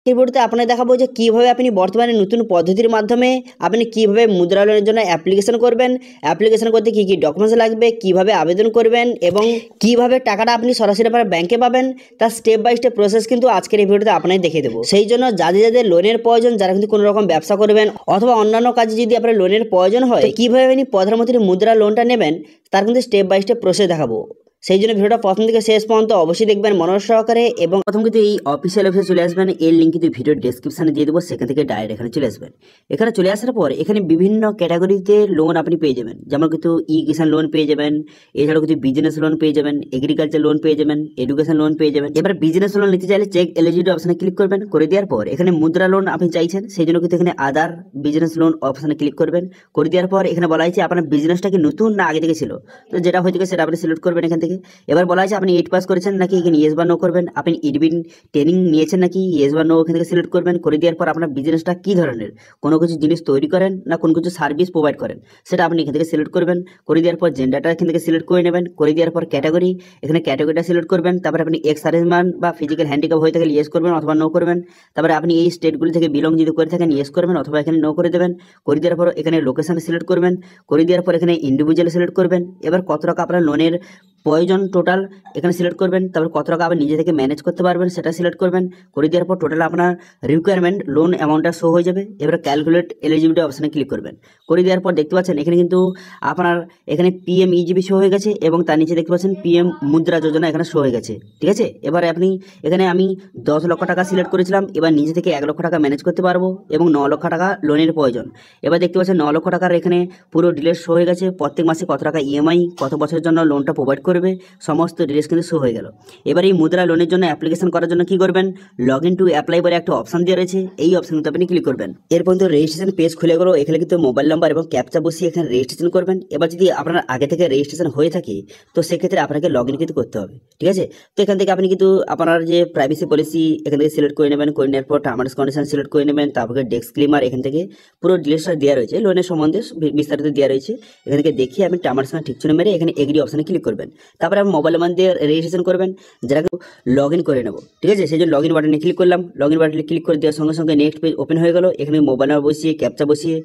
এই ভিডিওতে আপনাদের দেখাবো যে কিভাবে আপনি বর্তমানে নতুন পদ্ধতির মাধ্যমে আপনি কিভাবে মুদ্রা লোনের জন্য অ্যাপ্লিকেশন করবেন, অ্যাপ্লিকেশন করতে কি কি ডকুমেন্টস লাগবে, কিভাবে আবেদন করবেন এবং কিভাবে টাকাটা আপনি সরাসরি আপনার ব্যাংকে পাবেন, তার স্টেপ বাই স্টেপ প্রসেস কিন্তু আজকের এই ভিডিওতে আপনাদের দেখিয়ে দেবো। সেই জন্য যাদের যাদের লোনের প্রয়োজন, যারা কিন্তু কোনো রকম ব্যবসা করবেন অথবা অন্যান্য কাজে যদি আপনার লোনের প্রয়োজন হয়, কিভাবে আপনি প্রধানমন্ত্রী মুদ্রা লোনটা নেবেন তার কিন্তু স্টেপ বাই স্টেপ প্রসেস দেখাবো। সেই জন্য ভিডিওটা প্রথম থেকে শেষ পর্যন্ত অবশ্যই দেখবেন মনোযোগ সহকারে। এবং প্রথম কিন্তু এই অফিসিয়াল ওয়েবসাইটে চলে আসবেন, এর লিঙ্ক কিন্তু ভিডিওর ডেসক্রিপশনে দিয়ে দেবো, সেখান থেকে ডাইরেক্ট এখানে চলে আসবেন। এখানে চলে আসার পর এখানে বিভিন্ন ক্যাটাগরিতে লোন আপনি পেয়ে যাবেন, যেমন কিন্তু ই কিষাণ লোন পেয়ে যাবেন, এছাড়াও কিন্তু বিজনেস লোন পেয়ে যাবেন, এগ্রিকালচার লোন পেয়ে যাবেন, এডুকেশন লোন পেয়ে যাবেন। এবার বিজনেস লোন নিতে চাইলে চেক এলিজিবিলিটি অপশনে ক্লিক করবেন, করে দেওয়ার পর এখানে মুদ্রা লোন আপনি চাইছেন, সেই জন্য কিন্তু এখানে আদার বিজনেস লোন অপশনে ক্লিক করবেন। করে দেওয়ার পর এখানে বলা হয়েছে আপনার বিজনেসটা কি নতুন না আগে থেকে ছিল, তো যেটা হয়ে থাকে সেটা আপনি সিলেক্ট করবেন এখান থেকে। এবার বলা হয়েছে আপনি 8 পাস করেছেন নাকি, এখানে ইয়েস বা নো করবেন। আপনি ইডবিন ট্রেনিং নিয়েছেন নাকি, ইয়েস বা নো এখান থেকে সিলেক্ট করবেন। করে দেওয়ার পর আপনার বিজনেসটা কি ধরনের, কোনো কিছু জিনিস তৈরি করেন না কোনো কিছু সার্ভিস প্রোভাইড করেন, সেটা আপনি এখান থেকে সিলেক্ট করবেন। করে দেওয়ার পর জেন্ডারটা এখান থেকে সিলেক্ট করে নেবেন। করে দেওয়ার পর ক্যাটাগরি, এখানে ক্যাটাগরিটা সিলেক্ট করবেন। তারপরে আপনি এক্স সার্ভিসম্যান বা ফিজিক্যাল হ্যান্ডিক্যাপ হয়ে থাকলে ইয়েস করবেন অথবা নো করবেন। তারপরে আপনি এই স্টেটগুলি থেকে বিলং যদি করে থাকেন ইয়েস করবেন অথবা এখানে নো করে দেবেন। করে দেওয়ার পর এখানে লোকেশন সিলেক্ট করবেন। করে দেওয়ার পর এখানে ইন্ডিভিজুয়াল সিলেক্ট করবেন। এবার কত টাকা আপনার লোনের প্রয়োজন টোটাল এখানে সিলেক্ট করবেন। তারপর কত টাকা আপনি নিজে থেকে ম্যানেজ করতে পারবেন সেটা সিলেক্ট করবেন। করে দেওয়ার পর টোটাল আপনার রিকোয়ারমেন্ট লোন অ্যামাউন্টটা শো হয়ে যাবে। এবার ক্যালকুলেট এলিজিবিলিটি অপশানে ক্লিক করবেন। করে দেওয়ার পর দেখতে পাচ্ছেন এখানে কিন্তু আপনার এখানে পিএম ইজিবি শো হয়ে গেছে এবং তার নিচে দেখতে পাচ্ছেন পিএম মুদ্রা যোজনা এখানে শো হয়ে গেছে। ঠিক আছে, এবার আপনি এখানে আমি 10 লক্ষ টাকা সিলেক্ট করেছিলাম, এবার নিজে থেকে 1 লক্ষ টাকা ম্যানেজ করতে পারবো এবং 9 লক্ষ টাকা লোনের প্রয়োজন। এবার দেখতে পাচ্ছেন 9 লক্ষ টাকার এখানে পুরো ডিটেলস শো হয়ে গেছে, প্রত্যেক মাসে কত টাকা ইএমআই, কত বছরের জন্য লোনটা প্রোভাইড করবে, সমস্ত ডিটেলস কিন্তু শো হয়ে গেল। এবার এই মুদ্রা লোনের জন্য অ্যাপ্লিকেশন করার জন্য কি করবেন, লগ ইন টু অ্যাপ্লাই বলে একটা অপশন দেওয়া রয়েছে, এই অপশন কিন্তু আপনি ক্লিক করবেন। এরপর কিন্তু রেজিস্ট্রেশন পেজ খুলে গেল। এখানে কিন্তু মোবাইল নাম্বার এবং ক্যাপচা বসিয়ে এখানে রেজিস্ট্রেশন করবেন। এবার যদি আপনার আগে থেকে রেজিস্ট্রেশন হয়ে থাকে তো সেক্ষেত্রে আপনাকে লগ ইন কিন্তু করতে হবে। ঠিক আছে, তো এখান থেকে আপনি কিন্তু আপনার যে প্রাইভেসি পলিসি এখান থেকে সিলেক্ট করে নেবেন। করে নেওয়ার পর টার্মস কন্ডিশন সিলেক্ট করে নেবেন। তারপরে ডিসক্লেমার এখান থেকে পুরো ডিটেলসটা দেওয়া রয়েছে, লোনের সম্বন্ধে বিস্তারিত দেওয়া রয়েছে। এখান থেকে দেখিয়ে আপনি টার্মস ঠিক চুনে মেরে এখানে এগ্রি অপশনে ক্লিক করবেন। তারপরে আপনি মোবাইল নাম্বার দিয়ে রেজিস্ট্রেশন করবেন, যেটা লগ ইন করে নেব। ঠিক আছে, সেই জন্য লগ ইন বাটনে ক্লিক করলাম। লগ ইন বাটনে ক্লিক করে দেওয়ার সঙ্গে সঙ্গে নেক্সট পেজ ওপেন হয়ে গেল। এখানে মোবাইল নাম্বার বসিয়ে ক্যাপচা বসিয়ে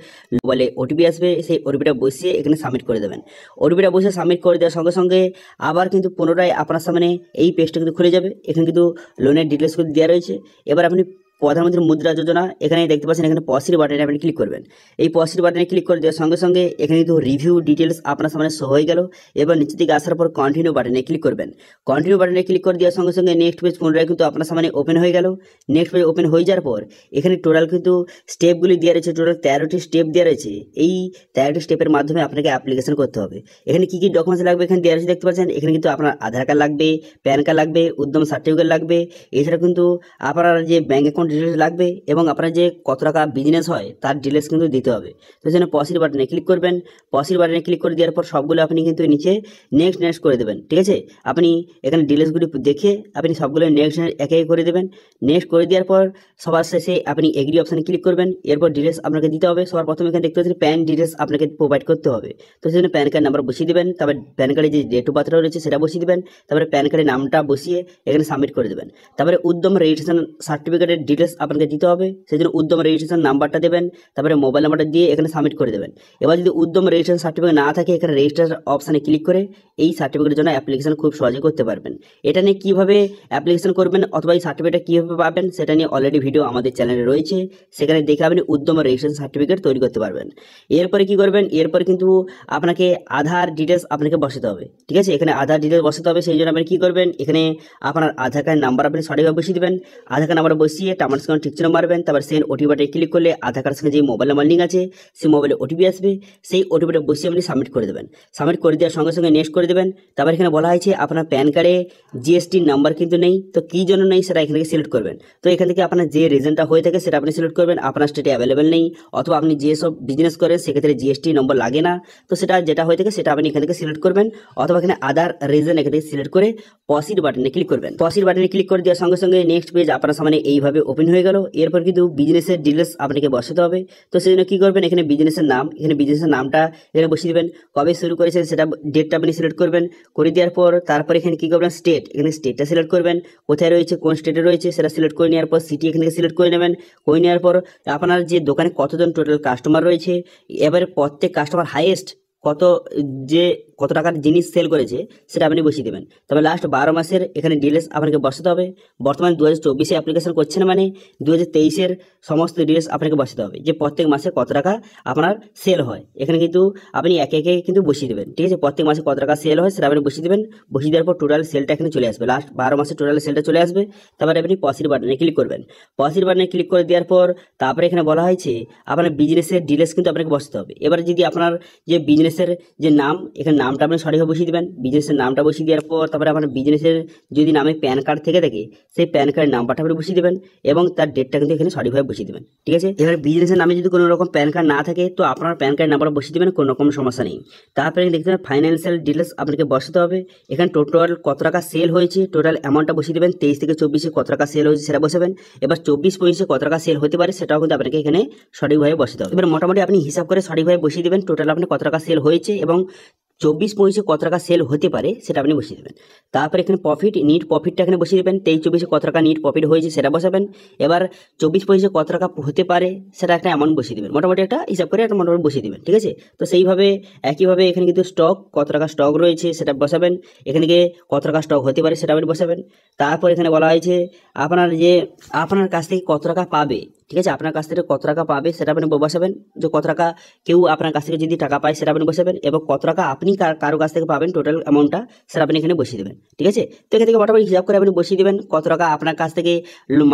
মোবাইলে ওটিপি আসবে, সেই ওটিপিটা বসিয়ে এখানে সাবমিট করে দেবেন। ওটিপিটা বসিয়ে সাবমিট করে দেওয়ার সঙ্গে সঙ্গে আবার কিন্তু পুনরায় আপনার সামনে এই পেজটা কিন্তু খুলে যাবে। এখানে কিন্তু লোনের ডিটেলসগুলো দেওয়া রয়েছে। এবার আপনি প্রধানমন্ত্রী মুদ্রা যোজনা এখানে দেখতে পাচ্ছেন, এখানে পসির বাটনে আপনি ক্লিক করবেন। এই পসির বাটনে ক্লিক করে দেওয়ার সঙ্গে সঙ্গে এখানে কিন্তু রিভিউ ডিটেলস আপনার সামনে শো হয়ে গেল। এবার নিচের দিকে আসার পর কন্টিনিউ বাটনে ক্লিক করবেন। কন্টিনিউ বাটনে ক্লিক করে দেওয়ার সঙ্গে সঙ্গে নেক্সট পেজ পুনরায় কিন্তু আপনার সামনে ওপেন হয়ে গেল। নেক্সট পেজ ওপেন হয়ে যাওয়ার পর এখানে টোটাল কিন্তু স্টেপগুলি দেওয়া রয়েছে, টোটাল 13টি স্টেপ দেওয়া রয়েছে। এই 13টি স্টেপের মাধ্যমে আপনাকে অ্যাপ্লিকেশন করতে হবে। এখানে কি কি ডকুমেন্টস লাগবে এখানে দেওয়া রয়েছে দেখতে পাচ্ছেন। এখানে কিন্তু আপনার আধার কার্ড লাগবে, প্যান কার্ড লাগবে, উদ্যম সার্টিফিকেট লাগবে, এছাড়া কিন্তু আপনার যে ব্যাঙ্ক অ্যাকাউন্ট ডিটেলস লাগবে এবং আপনার যে কত টাকা বিজনেস হয় তার ডিটেলস কিন্তু দিতে হবে। তো সেজন্য পসির বাটনে ক্লিক করবেন। পসির বাটনে ক্লিক করে দেওয়ার পর সবগুলো আপনি কিন্তু নিচে নেক্সট করে দেবেন। ঠিক আছে, আপনি এখানে ডিটেলসগুলি দেখে আপনি সবগুলো নেক্সট একে করে দেবেন। নেক্সট করে দেওয়ার পর সবার শেষে আপনি এগ্রি অপশানে ক্লিক করবেন। এরপর ডিটেলস আপনাকে দিতে হবে। সবার প্রথমে এখানে দেখতে পাচ্ছেন প্যান ডিটেলস আপনাকে প্রোভাইড করতে হবে। তো সেজন্য প্যান কার্ড নাম্বার বসিয়ে দেবেন। তারপর প্যান কার্ডে যে ডেট অফ বার্থ রয়েছে সেটা বসিয়ে দেবেন। তারপরে প্যান কার্ডের নামটা বসিয়ে এখানে সাবমিট করে দেবেন। তারপরে উদ্যম রেজিস্ট্রেশন সার্টিফিকেটের ডিটেলস আপনাকে দিতে হবে, সেই জন্য উদ্যম রেজিস্ট্রেশন নাম্বারটা দেবেন। তারপরে মোবাইল নাম্বারটা দিয়ে এখানে সাবমিট করে দেবেন। এবার যদি উদ্যম রেজিস্ট্রেশন সার্টিফিকেট না থাকে এখানে রেজিস্টার অপশানে ক্লিক করে এই সার্টিফিকেটের জন্য অ্যাপ্লিকেশন খুব সহজে করতে পারবেন। এটা নিয়ে কীভাবে অ্যাপ্লিকেশন করবেন অথবা এই সার্টিফিকেটটা কীভাবে পাবেন সেটা নিয়ে অলরেডি ভিডিও আমাদের চ্যানেলে রয়েছে, সেখানে দেখে আপনি উদ্যম রেজিস্ট্রেশন সার্টিফিকেট তৈরি করতে পারবেন। এরপরে কি করবেন, এরপরে কিন্তু আপনাকে আধার ডিটেলস আপনাকে বসাতে হবে। ঠিক আছে, এখানে আধার ডিটেলস বসাতে হবে, সেই জন্য আপনি কী করবেন, এখানে আপনার আধার কার্ড নাম্বার আপনি সঠিকভাবে বসিয়ে দেবেন। আধার কার্ড নাম্বার বসিয়ে টার্মস কন্ডিশন ঠিক চিহ্ন মারবেন। তারপর সেন্ড ওটিপি বাটনে ক্লিক করলে আধার কার্ডের সঙ্গে যে মোবাইল নাম্বার লিঙ্ক আছে সেই মোবাইলে ওটিপি আসবে, সেই ওটিপিটা বসিয়ে আপনি সাবমিট করে দেবেন। সাবমিট করে দেওয়ার সঙ্গে সঙ্গে নেক্সট করে দেবেন। তারপর এখানে বলা হয়েছে আপনার প্যান কার্ডে জিএসটি নাম্বার কিন্তু নেই, তো কী জন্য নেই সেটা এখান থেকে সিলেক্ট করবেন। তো এখান থেকে আপনার যে রিজনটা হয়ে থাকে সেটা আপনি সিলেক্ট করবেন। আপনার স্টেটে অ্যাভেলেবেল নেই অথবা আপনি যেসব বিজনেস করেন সেক্ষেত্রে জিএসটি নম্বর লাগে না, তো সেটা যেটা হয়ে থাকে সেটা আপনি এখান থেকে সিলেক্ট করবেন। অথবা এখানে আদার রিজন এখান থেকে সিলেক্ট করে পসিড বাটনে ক্লিক করবেন। পসিড বাটনে ক্লিক করে দেওয়ার সঙ্গে সঙ্গে নেক্সট পেজ আপনার সামনে এইভাবে ওপেন হয়ে গেল। এরপর কিন্তু বিজনেসের ডিটেলস আপনাকে বসাতে হবে। তো সেই জন্য কী করবেন, এখানে বিজনেসের নাম, এখানে বিজনেসের নামটা এখানে বসিয়ে দেবেন, কবে শুরু করেছেন সেটা ডেটটা আপনি সিলেক্ট করবেন। করে দেওয়ার পর তারপর এখানে কী করবেন, স্টেট, এখানে স্টেটটা সিলেক্ট করবেন, কোথায় রয়েছে কোন স্টেটে রয়েছে সেটা সিলেক্ট করে নেওয়ার পর সিটি এখানে সিলেক্ট করে নেবেন। করে নেওয়ার পর আপনার যে দোকানে কতজন টোটাল কাস্টমার রয়েছে, এবারে প্রত্যেক কাস্টমার হাইয়েস্ট কত টাকার জিনিস সেল করেছে সেটা আপনি বসিয়ে দেবেন। তবে লাস্ট 12 মাসের এখানে ডিটেলস আপনাকে বসাতে হবে। বর্তমানে 2024 অ্যাপ্লিকেশন করছেন, মানে 2023 সমস্ত ডিটেলস আপনাকে বসাতে হবে, যে প্রত্যেক মাসে কত টাকা আপনার সেল হয়। এখানে কিন্তু আপনি একে একে কিন্তু বসিয়ে দেবেন, ঠিক আছে। প্রত্যেক মাসে কত টাকা সেল হয় সেটা আপনি বসিয়ে দেবেন। বসিয়ে দেওয়ার পর টোটাল সেলটা এখানে চলে আসবে, লাস্ট 12 মাসে টোটাল সেলটা চলে আসবে। তারপরে আপনি পসির বাটনে ক্লিক করবেন। পসির বাটনে ক্লিক করে দেওয়ার পর তারপরে এখানে বলা হয়েছে আপনার বিজনেসের ডিটেলস কিন্তু আপনাকে বসাতে হবে। এবারে যদি আপনার যে বিজনেসের যে নাম, এখানে নামটা আপনি সঠিকভাবে বসিয়ে দেবেন। বিজনেসের নামটা বসিয়ে দেওয়ার পর তারপরে আপনার বিজনেসের যদি নামে প্যান কার্ড থেকে থাকে সেই প্যান কার্ডের নাম্বারটা আপনি বসিয়ে দেবেন এবং তার ডেটটা কিন্তু এখানে সঠিকভাবে বসিয়ে দেবেন, ঠিক আছে। এবার বিজনেসের নামে যদি কোনো রকম প্যান কার্ড না থাকে তো আপনার প্যান কার্ড নাম্বার বসিয়ে দেবেন, কোনো রকম সমস্যা নেই। তারপরে দেখতে পাবেন ফাইন্যান্সিয়াল ডিটেলস আপনাকে বসাতে হবে। এখানে টোটাল কত টাকা সেল হয়েছে টোটাল অ্যামাউন্টটা বসিয়ে দেবেন। 23 থেকে 24 কত টাকা সেল হয়েছে সেটা বসাবেন। এবার 24-25 কত টাকা সেল হতে পারে সেটাও কিন্তু আপনাকে এখানে সঠিকভাবে বসাতে হবে। এবার মোটামুটি আপনি হিসাব করে সঠিকভাবে বসিয়ে দেবেন টোটাল আপনি কত টাকা সেল হয়েছে এবং 24-25 কত টাকা সেল হতে পারে সেটা আপনি বসিয়ে দেবেন। তারপর এখানে প্রফিট, নিট প্রফিটটা এখানে বসিয়ে দেবেন। 23-24 কত টাকা নিট প্রফিট হয়েছে সেটা বসাবেন। এবার 24-25 কত টাকা হতে পারে সেটা একটা অ্যামাউন্ট বসিয়ে দেবেন, মোটামুটি একটা হিসাব করে একটা মোটামুটি বসিয়ে দেবেন, ঠিক আছে। তো সেইভাবে একইভাবে এখানে কিন্তু স্টক, কত টাকা স্টক রয়েছে সেটা বসাবেন। এখানে গিয়ে কত টাকা স্টক হতে পারে সেটা আপনি বসাবেন। তারপর এখানে বলা হয়েছে আপনার কাছ থেকে কত টাকা পাবে, ঠিক আছে। আপনার কাছ থেকে কত টাকা পাবে সেটা আপনি বসাবেন, যে কত টাকা কেউ আপনার কাছ থেকে যদি টাকা পায় সেটা আপনি বসাবেন এবং কত টাকা আপনি কারো কাছ থেকে পাবেন টোটাল অ্যামাউন্টটা সেটা আপনি এখানে বসিয়ে দেবেন, ঠিক আছে। তো এখান থেকে মোটামুটি হিসাব করে আপনি বসিয়ে দেবেন কত টাকা আপনার কাছ থেকে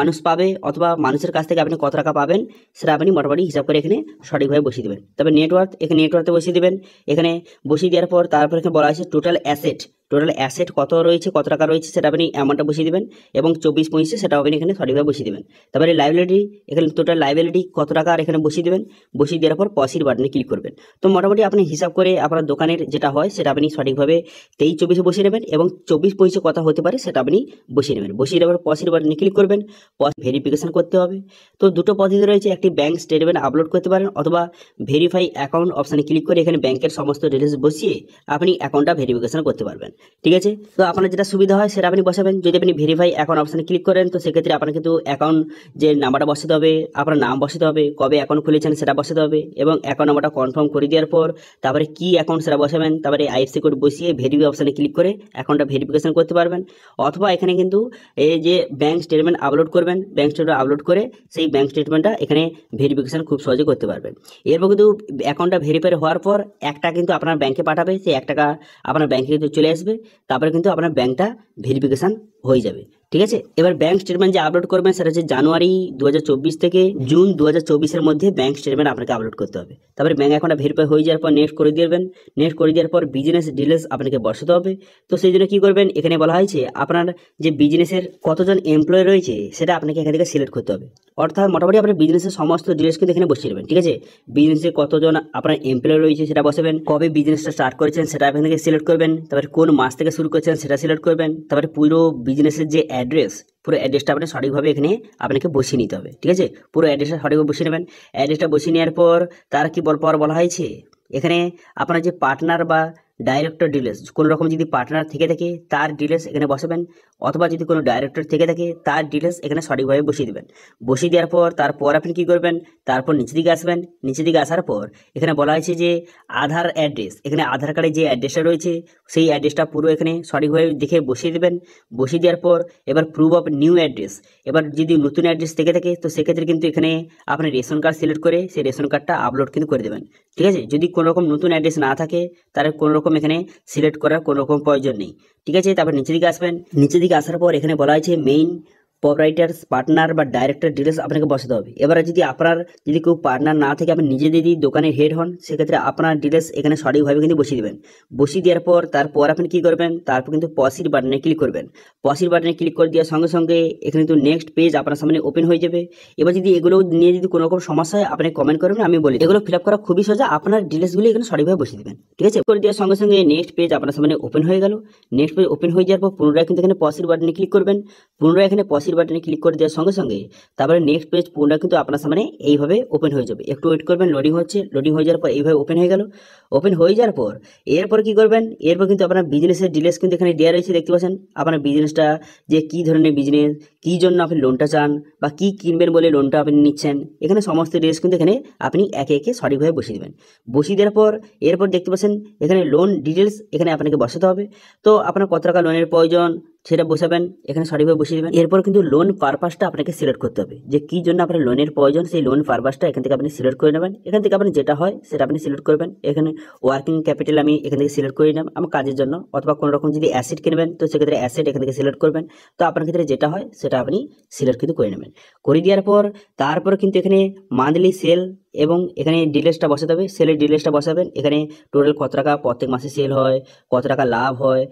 মানুষ পাবে অথবা মানুষের কাছ থেকে আপনি কত টাকা পাবেন সেটা আপনি মোটামুটি হিসাব করে এখানে সঠিকভাবে বসিয়ে দেবেন। তবে নেটওয়ার্ক, এখানে নেটওয়ার্কে বসিয়ে দেবেন। এখানে বসিয়ে দেওয়ার পর তারপর এখানে বলা হয়েছে টোটাল অ্যাসেট কত রয়েছে, কত টাকা রয়েছে সেটা আপনি অ্যামাউন্টটা বসিয়ে দেবেন এবং 24-25 সেটা আপনি এখানে সঠিকভাবে বসিয়ে দেবেন। তারপরে লাইবিলিটি, এখানে টোটাল লাইবিলিটি কত টাকা আর এখানে বসিয়ে দেবেন। বসিয়ে দেওয়ার পর পসির বাটনে ক্লিক করবেন। তো মোটামুটি আপনি হিসাব করে আপনার দোকানের যেটা হয় সেটা আপনি সঠিকভাবে 23-24 বসিয়ে নেবেন এবং 24-25 কত হতে পারে সেটা আপনি বসিয়ে নেবেন। বসিয়ে দেওয়ার পর পসির বাটনে ক্লিক করবেন। ভেরিফিকেশন করতে হবে। তো দুটো পদ্ধতি রয়েছে, একটি ব্যাংক স্টেটমেন্ট আপলোড করতে পারেন অথবা ভেরিফাই অ্যাকাউন্ট অপশানে ক্লিক করে এখানে ব্যাংকের সমস্ত ডিটেলস বসিয়ে আপনি অ্যাকাউন্টটা ভেরিফিকেশন করতে পারবেন, ঠিক আছে। তো আপনার যেটা সুবিধা হয় সেটা আপনি বসাবেন। যদি আপনি ভেরিফাই অ্যাকাউন্ট অপশানে ক্লিক করেন তো সেক্ষেত্রে আপনার কিন্তু অ্যাকাউন্ট যে নাম্বারটা বসাতে হবে, আপনার নাম বসাতে হবে, কবে অ্যাকাউন্ট খুলেছেন সেটা বসাতে হবে এবং অ্যাকাউন্ট নাম্বারটা কনফার্ম করে দেওয়ার পর তারপরে কি অ্যাকাউন্ট সেটা বসাবেন। তারপরে আইএফসি কোড বসিয়ে ভেরিফাই অপশানে ক্লিক করে অ্যাকাউন্টটা ভেরিফিকেশন করতে পারবেন। অথবা এখানে কিন্তু এই যে ব্যাংক স্টেটমেন্ট আপলোড করবেন, ব্যাংক স্টেটমেন্ট আপলোড করে সেই ব্যাংক স্টেটমেন্টটা এখানে ভেরিফিকেশন খুব সহজে করতে পারবেন। এরপর কিন্তু অ্যাকাউন্টটা ভেরিফাই হওয়ার পর 1 টাকা কিন্তু আপনার ব্যাংকে পাঠাবে, সেই 1 টাকা আপনার ব্যাংকে কিন্তু চলে আসবে। তারপরে কিন্তু আপনার ব্যাংকটা ভেরিফিকেশন হয়ে যাবে, ঠিক আছে। এবার ব্যাংক স্টেটমেন্ট যে আপলোড করবেন সেটা হচ্ছে জানুয়ারি 2024 থেকে জুন 2024 মধ্যে ব্যাংক স্টেটমেন্ট আপনাকে আপলোড করতে হবে। তারপরে ব্যাংক অ্যাকাউন্টটা ভেরিফাই হয়ে যাওয়ার পর নেক্সট করে দেবেন। নেক্সট করে দেওয়ার পর বিজনেস ডিটেলস আপনাকে বসাতে হবে। তো সেই জন্য কী করবেন, এখানে বলা হয়েছে আপনার যে বিজনেসের কতজন এমপ্লয় রয়েছে সেটা আপনাকে এখান থেকে সিলেক্ট করতে হবে। অর্থাৎ মোটামুটি আপনার বিজনেসের সমস্ত ডিটেলস কিন্তু এখানে বসিয়ে দেবেন, ঠিক আছে। বিজনেসে কতজন আপনার এমপ্লয় রয়েছে সেটা বসাবেন, কবে বিজনেসটা স্টার্ট করেছেন সেটা এখান থেকে সিলেক্ট করবেন, তারপরে কোন মাস থেকে শুরু করেছেন সেটা সিলেক্ট করবেন, তারপরে পুরো বিজনেসের যে অ্যাড্রেস, পুরো অ্যাড্রেসটা আপনি সঠিকভাবে এখানে আপনাকে বসিয়ে নিতে হবে, ঠিক আছে। পুরো অ্যাড্রেসটা সঠিকভাবে বসিয়ে নেবেন। অ্যাড্রেসটা বসিয়ে নেওয়ার পর তার কি বলা হয়েছে এখানে আপনার যে পার্টনার বা ডাইরেক্টর ডিটেলস, কোনো রকম যদি পার্টনার থেকে থাকে তার ডিটেলস এখানে বসাবেন অথবা যদি কোনো ডাইরেক্টর থেকে থাকে তার ডিটেলস এখানে সঠিকভাবে বসিয়ে দেবেন। বসিয়ে দেওয়ার পর তারপর আপনি কী করবেন, তারপর নিচের দিকে আসবেন। নিচের দিকে আসার পর এখানে বলা হয়েছে যে আধার অ্যাড্রেস, এখানে আধার কার্ডে যে অ্যাড্রেসটা রয়েছে সেই অ্যাড্রেসটা পুরো এখানে সঠিকভাবে দেখে বসিয়ে দেবেন। বসিয়ে দেওয়ার পর এবার প্রুফ অফ নিউ অ্যাড্রেস, এবার যদি নতুন অ্যাড্রেস থেকে থাকে তো সেক্ষেত্রে কিন্তু এখানে আপনি রেশন কার্ড সিলেক্ট করে সেই রেশন কার্ডটা আপলোড কিন্তু করে দেবেন, ঠিক আছে। যদি কোনো রকম নতুন অ্যাড্রেস না থাকে তাহলে কোনো রকম এখানে সিলেক্ট করার কোনো রকম প্রয়োজন নেই, ঠিক আছে। তারপর নিচের দিকে আসবেন। নিচের দিকে আসার পর এখানে বলা হয়েছে মেইন প্রোপ্রাইটার্স, পার্টনার বা ডাইরেক্টর ডিটেলস আপনাকে বসাতে হবে। এবারে যদি আপনার কেউ পার্টনার না থেকে আপনি নিজে যদি দোকানের হেড হন সেক্ষেত্রে আপনার ডিটেলস এখানে সঠিকভাবে কিন্তু বসিয়ে দেবেন। বসিয়ে দেওয়ার পর তারপর আপনি কী করবেন, তারপর কিন্তু পসির বাটনে ক্লিক করবেন। পসির বাটনে ক্লিক করে দেওয়ার সঙ্গে সঙ্গে এখানে কিন্তু নেক্সট পেজ আপনার সামনে ওপেন হয়ে যাবে। এবার যদি এগুলো নিয়ে যদি কোনো রকম সমস্যা হয় আপনি কমেন্ট করবেন, আমি বলি। এগুলো ফিল আপ করা খুবই সোজা, আপনার ডিটেলসগুলো এখানে সঠিকভাবে বসিয়ে দেবেন, ঠিক আছে। করে দেওয়ার সঙ্গে সঙ্গে নেক্সট পেজ আপনার সামনে ওপেন হয়ে গেল। নেক্সট পেজ ওপেন হয়ে যাওয়ার পর পুনরায় কিন্তু এখানে পসির বাটনে ক্লিক করবেন। পুনরায় এখানে পসির প্রসিড বাটনে ক্লিক করে দেওয়ার সঙ্গে সঙ্গে তারপরে নেক্সট পেজ পুনরায় কিন্তু আপনার সামনে এইভাবে ওপেন হয়ে যাবে। একটু ওয়েট করবেন, লোডিং হচ্ছে, লোডিং হয়ে যাওয়ার পর এইভাবে ওপেন হয়ে গেল। ওপেন হয়ে যাওয়ার পর এরপর কি করবেন, এরপর কিন্তু আপনার বিজনেসের ডিটেলস কিন্তু এখানে দেওয়া রয়েছে, দেখতে পাচ্ছেন আপনার বিজনেসটা যে কী ধরনের বিজনেস, কী জন্য আপনি লোনটা চান বা কী কিনবেন বলে লোনটা আপনি নিচ্ছেন, এখানে সমস্ত ডিটেলস কিন্তু এখানে আপনি একে একে সঠিকভাবে বসিয়ে দেবেন। বসিয়ে দেওয়ার পর এরপর দেখতে পাচ্ছেন এখানে লোন ডিটেলস এখানে আপনাকে বসাতে হবে। তো আপনার কত টাকা লোনের প্রয়োজন সেটা বসাবেন, এখানে সঠিকভাবে বসিয়ে দেবেন। এরপর কিন্তু লোন পারপাসটা আপনাকে সিলেক্ট করতে হবে, যে কী জন্য আপনার লোনের প্রয়োজন, সেই লোন পারপাসটা এখান থেকে আপনি সিলেক্ট করে নেবেন। এখান থেকে আপনি যেটা হয় সেটা আপনি সিলেক্ট করবেন। এখানে ওয়ার্কিং ক্যাপিটাল আমি এখান থেকে সিলেক্ট করে নিলাম আমার কাজের জন্য, অথবা কোনো রকম যদি অ্যাসেট কিনবেন তো সেক্ষেত্রে অ্যাসেট এখান থেকে সিলেক্ট করবেন। তো আপনার ক্ষেত্রে যেটা হয় সেটা আপনি সিলেক্ট কিন্তু করে নেবেন। করে দেওয়ার পর তারপর কিন্তু এখানে মান্থলি সেল এবং এখানে ডিটেলসটা বসাতে হবে, সেলের ডিটেলসটা বসাবেন। এখানে টোটাল কত টাকা প্রত্যেক মাসে সেল হয়, কত টাকা লাভ হয়,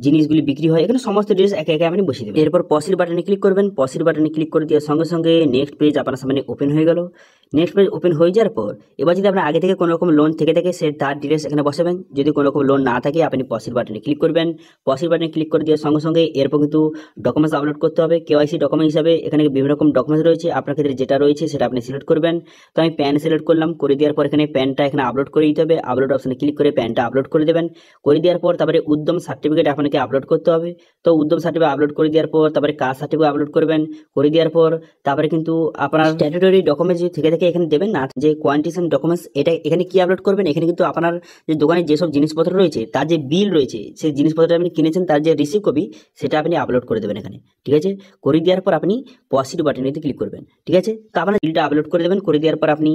জিনিসগুলি বিক্রি হয়, এখানে সমস্ত ডিটেলস একে একে আপনি বসিয়ে দেবেন। এরপর প্রসিড বাটনে ক্লিক করবেন। প্রসিড বাটনে ক্লিক করে দেওয়ার সঙ্গে সঙ্গে নেক্সট পেজ আপনার সামনে ওপেন হয়ে গেল। নেক্সট পেজ ওপেন হয়ে যাওয়ার পর এবার যদি আপনার আগে থেকে কোনো রকম লোন থেকে থাকে সে তার ডিটেলস এখানে বসাবেন। যদি কোনো রকম লোন না থাকে আপনি প্রসিড বাটনে ক্লিক করবেন। প্রসিড বাটনে ক্লিক করে দেওয়ার সঙ্গে সঙ্গে এরপর কিন্তু ডকুমেন্টস আপলোড করতে হবে। কেওয়াইসি ডকুমেন্ট হিসাবে এখানে বিভিন্ন রকম ডকুমেন্টস রয়েছে, আপনার ক্ষেত্রে যেটা রয়েছে সেটা আপনি সিলেক্ট করবেন। তো আমি প্যান সিলেক্ট করলাম, করে দেওয়ার পর এখানে প্যানটা এখানে আপলোড করে দিতে হবে। আপলোড অপশনে ক্লিক করে প্যানটা আপলোড করে দেবেন। করে দেওয়ার পর তারপরে উদ্যম সার্টিফিকেট আপনাকে আপলোড করতে হবে। তো উদ্যম সার্টিফিকেট আপলোড করে দেওয়ার পর তারপরে কাস্ট সার্টিফিকেট আপলোড করবেন। করে দেওয়ার পর তারপরে কিন্তু আপনার স্ট্যাটুটরি ডকুমেন্টস যদি থেকে থাকে এখানে দেবেন, না যে কোয়ান্টিটেশন ডকুমেন্টস এটা এখানে কি আপলোড করবেন, এখানে কিন্তু আপনার যে দোকানে যেসব জিনিসপত্র রয়েছে তার যে বিল রয়েছে, সেই জিনিসপত্র আপনি কিনেছেন তার যে রিসিভ কপি সেটা আপনি আপলোড করে দেবেন এখানে, ঠিক আছে। করে দেওয়ার পর আপনি প্রসিড বাটনে ক্লিক করবেন, ঠিক আছে। তো আপনার বিলটা আপলোড করে দেবেন। করে দেওয়ার পর আপনি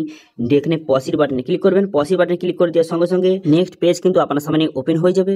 এখানে প্রসিড বাটনে ক্লিক করবেন। প্রসিড বাটনে ক্লিক করে দেওয়ার সঙ্গে সঙ্গে নেক্সট পেজ কিন্তু আপনার সামনে ওপেন হয়ে যাবে।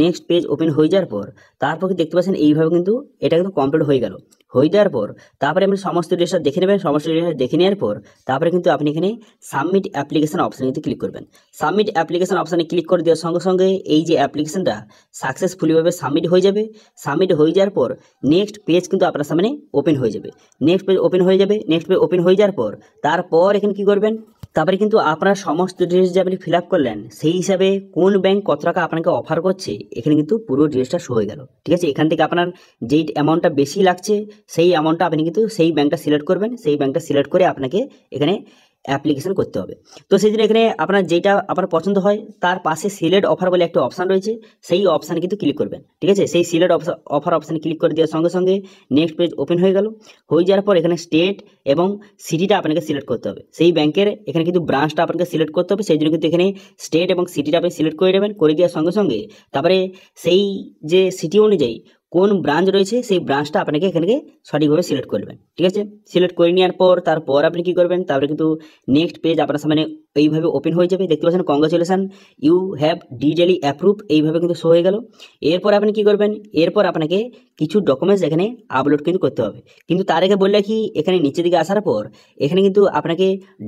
নেক্সট পেজ ওপেন হয়ে যাওয়ার পর তারপর দেখতে পাচ্ছেন এইভাবে কিন্তু এটা কিন্তু কমপ্লিট হয়ে গেল। হয়ে যাওয়ার পর তারপরে আপনি সমস্ত ডিটেলস দেখে নেবেন। সমস্ত ডিটেলস দেখে নেওয়ার পর তারপরে কিন্তু আপনি এখানে সাবমিট অ্যাপ্লিকেশন অপশনে কিন্তু ক্লিক করবেন। সাবমিট অ্যাপ্লিকেশন অপশনে ক্লিক করে দেওয়ার সঙ্গে সঙ্গে এই যে অ্যাপ্লিকেশনটা সাকসেসফুলিভাবে সাবমিট হয়ে যাবে। সাবমিট হয়ে যাওয়ার পর নেক্সট পেজ কিন্তু আপনার সামনে ওপেন হয়ে যাবে। নেক্সট পেজ ওপেন হয়ে যাবে। নেক্সট পেজ ওপেন হয়ে যাওয়ার পর তারপর এখানে কি করবেন, তারপরে কিন্তু আপনার সমস্ত ডিটেলস যে আপনি ফিল আপ করলেন সেই হিসাবে কোন ব্যাংক কত টাকা আপনাকে অফার করছে এখানে কিন্তু পুরো ডিটেলসটা শো হয়ে গেল, ঠিক আছে। এখান থেকে আপনার যেই অ্যামাউন্টটা বেশি লাগছে সেই অ্যামাউন্টটা আপনি কিন্তু সেই ব্যাংকটা সিলেক্ট করবেন। সেই ব্যাংকটা সিলেক্ট করে আপনাকে এখানে অ্যাপ্লিকেশন করতে হবে। তো সেই জন্য এখানে আপনার যেটা আপনার পছন্দ হয় তার পাশে সিলেক্ট অফার বলে একটা অপশান রয়েছে, সেই অপশানে কিন্তু ক্লিক করবেন, ঠিক আছে। সেই সিলেক্ট অফার অপশানে ক্লিক করে দেওয়ার সঙ্গে সঙ্গে নেক্সট পেজ ওপেন হয়ে গেল। হয়ে যাওয়ার পর এখানে স্টেট এবং সিটিটা আপনাকে সিলেক্ট করতে হবে। সেই ব্যাংকের এখানে কিন্তু ব্রাঞ্চটা আপনাকে সিলেক্ট করতে হবে, সেই জন্য কিন্তু এখানে স্টেট এবং সিটিটা আপনি সিলেক্ট করে নেবেন। করে দেওয়ার সঙ্গে সঙ্গে তারপরে সেই যে সিটি অনুযায়ী কোন ব্রাঞ্চ রয়েছে সেই ব্রাঞ্চটা আপনাকে এখানে সঠিকভাবে সিলেক্ট করবেন, ঠিক আছে। সিলেক্ট করে নেওয়ার পর তারপর আপনি কি করবেন, তারপরে কিন্তু নেক্সট পেজ আপনার সামনে এইভাবে ওপেন হয়ে যাবে। দেখতে পাচ্ছেন কংগ্রাচুলেশন ইউ হ্যাভ ডিটেইলি অ্যাপ্রুভ, এইভাবে কিন্তু শো হয়ে গেল। এরপর আপনি কি করবেন, এরপর আপনাকে কিছু ডকুমেন্টস এখানে আপলোড কিন্তু করতে হবে। কিন্তু তার আগে বললে কি এখানে নিচের দিকে আসার পর এখানে কিন্তু আপনাকে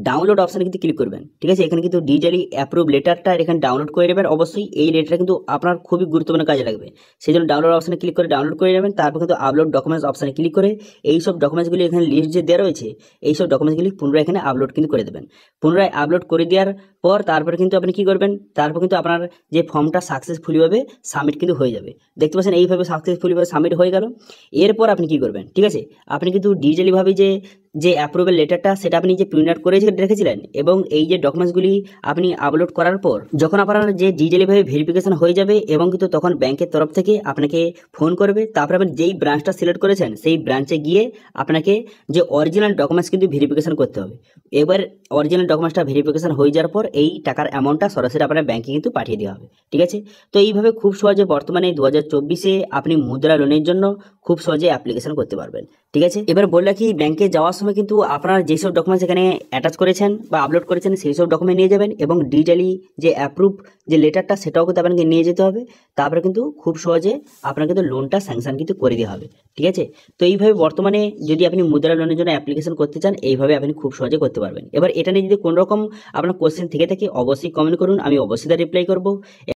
ডাউনলোড অপশানে কিন্তু ক্লিক করবেন, ঠিক আছে। এখানে কিন্তু ডিটেইলি অ্যাপ্রুভ লেটারটা এখানে ডাউনলোড করে নেবেন। অবশ্যই এই লেটারটা কিন্তু আপনার খুবই গুরুত্বপূর্ণ কাজে লাগবে, সেই জন্য ডাউনলোড অপশানে ক্লিক করে ডাউনলোড করে নেবেন। তারপর কিন্তু আপলোড ডকুমেন্টস অপশানে ক্লিক করে এইসব ডকুমেন্টসগুলি এখানে লিস্ট যে দেওয়া রয়েছে এইসব ডকুমেন্টসগুলি পুনরায় এখানে আপলোড কিন্তু করে দেবেন। পুনরায় আপলোড করে দেওয়ার পর তারপরে কিন্তু আপনি কি করবেন, তারপর কিন্তু আপনার যে ফর্মটা সাকসেসফুলিভাবে সাবমিট কিন্তু হয়ে যাবে। দেখতে পাচ্ছেন এইভাবে সাকসেসফুলিভাবে সাবমিট হয়ে গেল। এরপর আপনি কি করবেন, ঠিক আছে, আপনি কিন্তু ডিজিটালিভাবে যে অ্যাপ্রুভেল লেটারটা সেটা আপনি যে প্রিন্ট আউট করে রেখেছিলেন এবং এই যে ডকুমেন্টসগুলি আপনি আপলোড করার পর যখন আপনার যে ডিজিটালিভাবে ভেরিফিকেশন হয়ে যাবে এবং কিন্তু তখন ব্যাংকের তরফ থেকে আপনাকে ফোন করবে। তারপরে আপনি যেই ব্রাঞ্চটা সিলেক্ট করেছেন সেই ব্রাঞ্চে গিয়ে আপনাকে যে অরিজিনাল ডকুমেন্টস কিন্তু ভেরিফিকেশন করতে হবে। এবার অরিজিনাল ডকুমেন্টসটা ভেরিফিকেশন হয়ে যাওয়ার পর এই টাকার অ্যামাউন্টটা সরাসরি আপনার ব্যাংকে কিন্তু পাঠিয়ে দেওয়া হবে, ঠিক আছে। তো এইভাবে খুব সহজে বর্তমানে 2024-এ আপনি মুদ্রা লোনের জন্য খুব সহজে অ্যাপ্লিকেশন করতে পারবেন, ঠিক আছে। এবার বললে কি ব্যাংকে যাওয়ার সময় কিন্তু আপনার যেসব ডকুমেন্টস এখানে অ্যাটাচ করেছেন বা আপলোড করেছেন সেই সব ডকুমেন্ট নিয়ে যাবেন এবং ডিজিটালি যে অ্যাপ্রুভ যে লেটারটা সেটাও কিন্তু আপনাকে নিয়ে যেতে হবে। তারপরে কিন্তু খুব সহজে আপনার কিন্তু লোনটা স্যাংশন কিন্তু করে দেওয়া হবে, ঠিক আছে। তো এইভাবে বর্তমানে যদি আপনি মুদ্রা লোনের জন্য অ্যাপ্লিকেশন করতে চান এইভাবে আপনি খুব সহজে করতে পারবেন। এবার এটা নিয়ে যদি কোনো রকম আপনার কোশ্চেন থেকে থাকে অবশ্যই কমেন্ট করুন, আমি অবশ্যই তার রিপ্লাই করবো।